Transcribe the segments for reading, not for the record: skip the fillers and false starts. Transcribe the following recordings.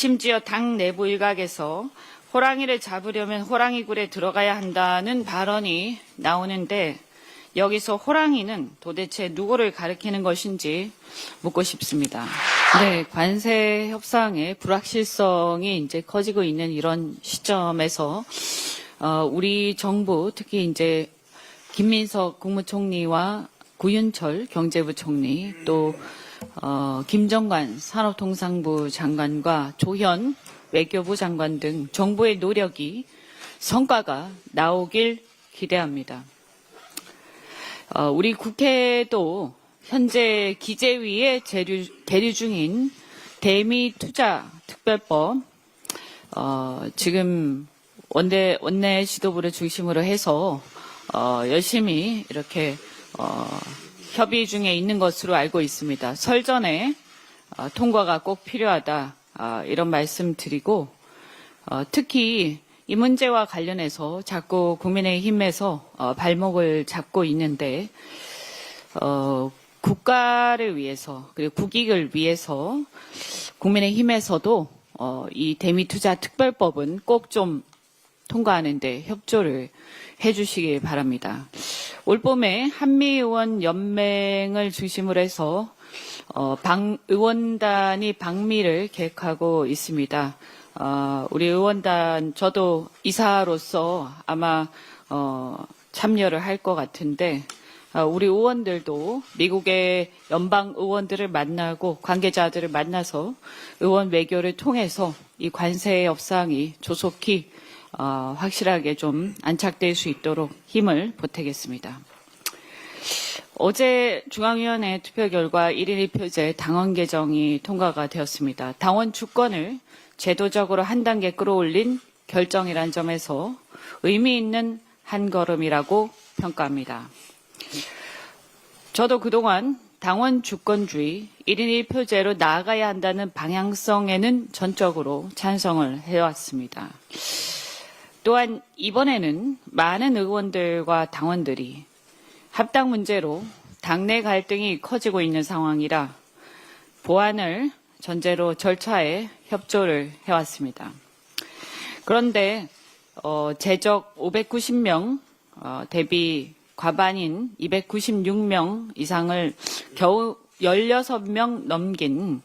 심지어 당 내부 일각에서 호랑이를 잡으려면 호랑이 굴에 들어가야 한다는 발언이 나오는데 여기서 호랑이는 도대체 누구를 가리키는 것인지 묻고 싶습니다. 네, 관세 협상의 불확실성이 이제 커지고 있는 이런 시점에서 우리 정부 특히 이제 김민석 국무총리와 구윤철 경제부총리 또 김정관 산업통상부 장관과 조현 외교부 장관 등 정부의 노력이 성과가 나오길 기대합니다. 우리 국회도 현재 기재위에 계류 중인 대미 투자 특별법 지금 원내 지도부를 중심으로 해서 열심히 이렇게 협의 중에 있는 것으로 알고 있습니다. 설 전에 통과가 꼭 필요하다 이런 말씀 드리고 특히 이 문제와 관련해서 자꾸 국민의힘에서 발목을 잡고 있는데 국가를 위해서 그리고 국익을 위해서 국민의힘에서도 이 대미투자 특별법은 꼭 좀 통과하는데 협조를 해주시길 바랍니다. 올봄에 한미의원연맹을 중심으로 해서 의원단이 방미를 계획하고 있습니다. 우리 의원단 저도 이사로서 아마 참여를 할 것 같은데 우리 의원들도 미국의 연방 의원들을 만나고 관계자들을 만나서 의원 외교를 통해서 이 관세 협상이 조속히 확실하게 좀 안착될 수 있도록 힘을 보태겠습니다. 어제 중앙위원회 투표 결과 1인 1표제 당원 개정이 통과가 되었습니다. 당원 주권을 제도적으로 한 단계 끌어올린 결정이란 점에서 의미 있는 한 걸음이라고 평가합니다. 저도 그동안 당원 주권주의 1인 1표제로 나아가야 한다는 방향성에는 전적으로 찬성을 해왔습니다. 또한 이번에는 많은 의원들과 당원들이 합당 문제로 당내 갈등이 커지고 있는 상황이라 보완을 전제로 절차에 협조를 해왔습니다. 그런데 제적 590명 대비 과반인 296명 이상을 겨우 16명 넘긴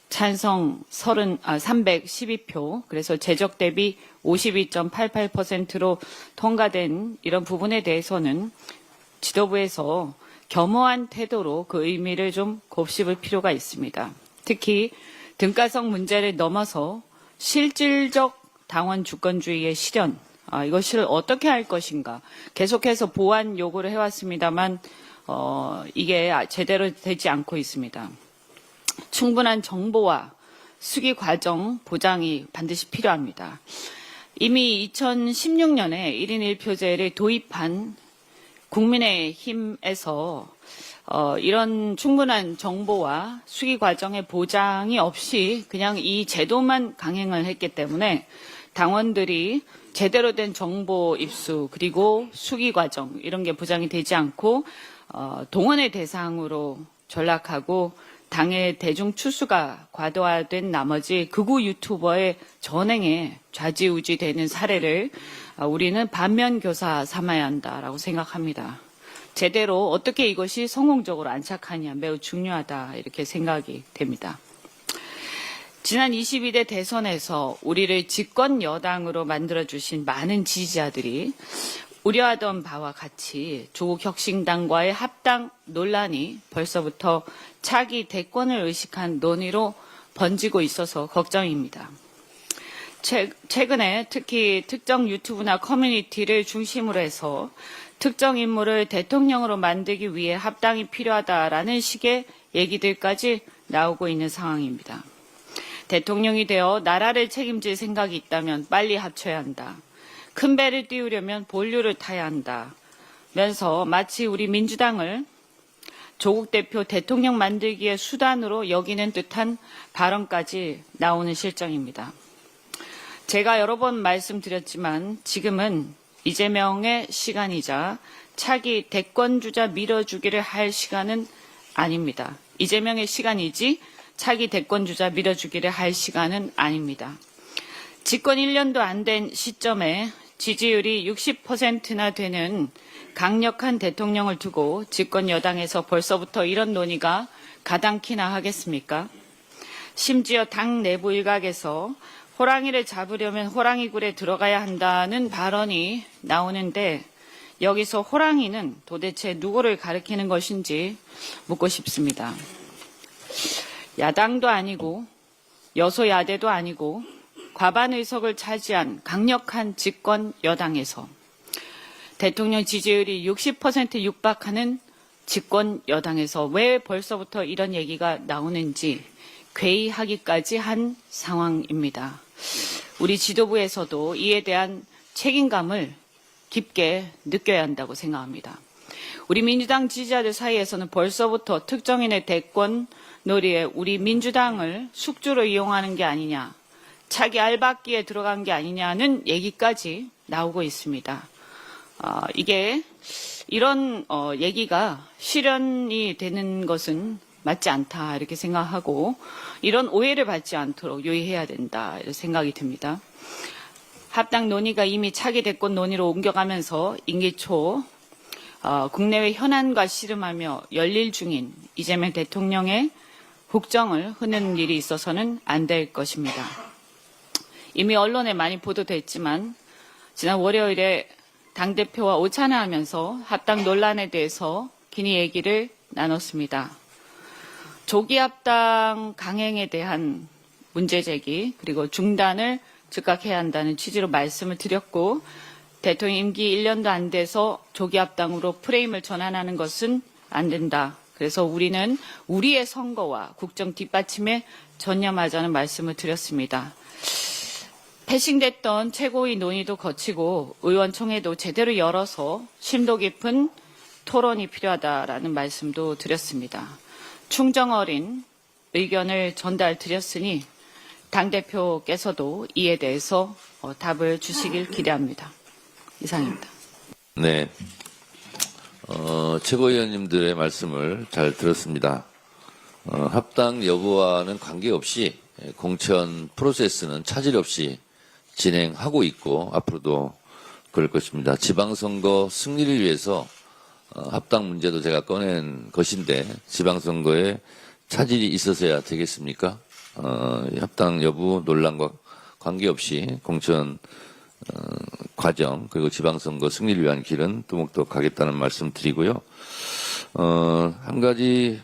찬성 312표, 그래서 제적 대비 52.88%로 통과된 이런 부분에 대해서는 지도부에서 겸허한 태도로 그 의미를 좀 곱씹을 필요가 있습니다. 특히 등가성 문제를 넘어서 실질적 당원 주권주의의 실현, 이것을 어떻게 할 것인가 계속해서 보완 요구를 해왔습니다만 이게 제대로 되지 않고 있습니다. 충분한 정보와 수기 과정 보장이 반드시 필요합니다. 이미 2016년에 1인 1표제를 도입한 국민의힘에서 이런 충분한 정보와 수기 과정의 보장이 없이 그냥 이 제도만 강행을 했기 때문에 당원들이 제대로 된 정보 입수 그리고 수기 과정 이런 게 보장이 되지 않고 동원의 대상으로 전락하고 당의 대중 추수가 과도화된 나머지 극우 유튜버의 전행에 좌지우지되는 사례를 우리는 반면교사 삼아야 한다라고 생각합니다. 제대로 어떻게 이것이 성공적으로 안착하냐 매우 중요하다 이렇게 생각이 됩니다. 지난 22대 대선에서 우리를 집권 여당으로 만들어주신 많은 지지자들이 우려하던 바와 같이 조국 혁신당과의 합당 논란이 벌써부터 차기 대권을 의식한 논의로 번지고 있어서 걱정입니다. 최근에 특히 특정 유튜브나 커뮤니티를 중심으로 해서 특정 인물을 대통령으로 만들기 위해 합당이 필요하다라는 식의 얘기들까지 나오고 있는 상황입니다. 대통령이 되어 나라를 책임질 생각이 있다면 빨리 합쳐야 한다. 큰 배를 띄우려면 본류를 타야 한다. 면서 마치 우리 민주당을 조국 대표 대통령 만들기의 수단으로 여기는 듯한 발언까지 나오는 실정입니다. 제가 여러 번 말씀드렸지만 지금은 이재명의 시간이자 차기 대권주자 밀어주기를 할 시간은 아닙니다. 이재명의 시간이지 차기 대권주자 밀어주기를 할 시간은 아닙니다. 집권 1년도 안 된 시점에 지지율이 60%나 되는 강력한 대통령을 두고 집권 여당에서 벌써부터 이런 논의가 가당키나 하겠습니까? 심지어 당 내부 일각에서 호랑이를 잡으려면 호랑이 굴에 들어가야 한다는 발언이 나오는데 여기서 호랑이는 도대체 누구를 가리키는 것인지 묻고 싶습니다. 야당도 아니고 여소야대도 아니고 과반 의석을 차지한 강력한 집권 여당에서 대통령 지지율이 60% 육박하는 집권 여당에서 왜 벌써부터 이런 얘기가 나오는지 괴이하기까지 한 상황입니다. 우리 지도부에서도 이에 대한 책임감을 깊게 느껴야 한다고 생각합니다. 우리 민주당 지지자들 사이에서는 벌써부터 특정인의 대권 놀이에 우리 민주당을 숙주로 이용하는 게 아니냐, 차기 알박기에 들어간 게 아니냐는 얘기까지 나오고 있습니다. 이게 이런 얘기가 실현이 되는 것은 맞지 않다 이렇게 생각하고 이런 오해를 받지 않도록 유의해야 된다 이런 생각이 듭니다. 합당 논의가 이미 차기 대권 논의로 옮겨가면서 임기 초 국내외 현안과 씨름하며 열릴 중인 이재명 대통령의 국정을 흐는 일이 있어서는 안 될 것입니다. 이미 언론에 많이 보도됐지만 지난 월요일에 당대표와 오찬회하면서 합당 논란에 대해서 긴히 얘기를 나눴습니다. 조기 합당 강행에 대한 문제 제기 그리고 중단을 즉각해야 한다는 취지로 말씀을 드렸고 대통령 임기 1년도 안 돼서 조기 합당으로 프레임을 전환하는 것은 안 된다. 그래서 우리는 우리의 선거와 국정 뒷받침에 전념하자는 말씀을 드렸습니다. 패싱됐던 최고위 논의도 거치고 의원총회도 제대로 열어서 심도 깊은 토론이 필요하다라는 말씀도 드렸습니다. 충정 어린 의견을 전달드렸으니 당대표께서도 이에 대해서 답을 주시길 기대합니다. 이상입니다. 네, 최고위원님들의 말씀을 잘 들었습니다. 합당 여부와는 관계없이 공천 프로세스는 차질 없이 진행하고 있고 앞으로도 그럴 것입니다. 지방선거 승리를 위해서 합당 문제도 제가 꺼낸 것인데 지방선거에 차질이 있어서야 되겠습니까? 합당 여부 논란과 관계없이 공천 과정 그리고 지방선거 승리를 위한 길은 뚜벅뚜벅 가겠다는 말씀 드리고요. 한 가지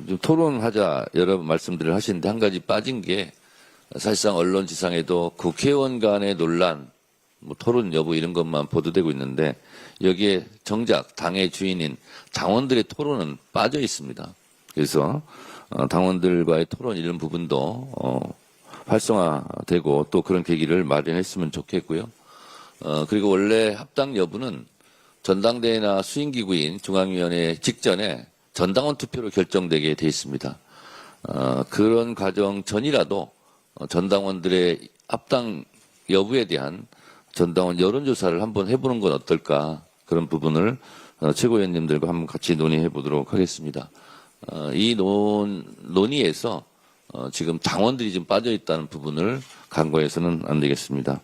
좀 토론하자 여러 말씀들을 하시는데 한 가지 빠진 게 사실상 언론 지상에도 국회의원 간의 논란, 뭐 토론 여부 이런 것만 보도되고 있는데 여기에 정작 당의 주인인 당원들의 토론은 빠져 있습니다. 그래서 당원들과의 토론 이런 부분도 활성화되고 또 그런 계기를 마련했으면 좋겠고요. 그리고 원래 합당 여부는 전당대회나 수행기구인 중앙위원회 직전에 전당원 투표로 결정되게 돼 있습니다. 그런 과정 전이라도 전당원들의 합당 여부에 대한 전당원 여론조사를 한번 해보는 건 어떨까 그런 부분을 최고위원님들과 한번 같이 논의해 보도록 하겠습니다. 이 논의에서 지금 당원들이 좀 빠져 있다는 부분을 간과해서는 안 되겠습니다.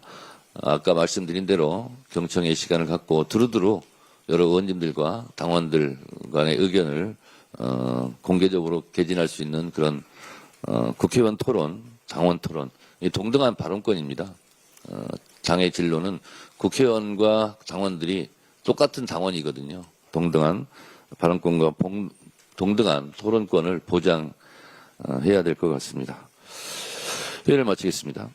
아까 말씀드린 대로 경청의 시간을 갖고 두루두루 여러 의원님들과 당원들 간의 의견을 공개적으로 개진할 수 있는 그런 국회의원 토론, 당원 토론, 동등한 발언권입니다. 당의 진로는 국회의원과 당원들이 똑같은 당원이거든요. 동등한 발언권과 동등한 토론권을 보장해야 될 것 같습니다. 회의를 마치겠습니다.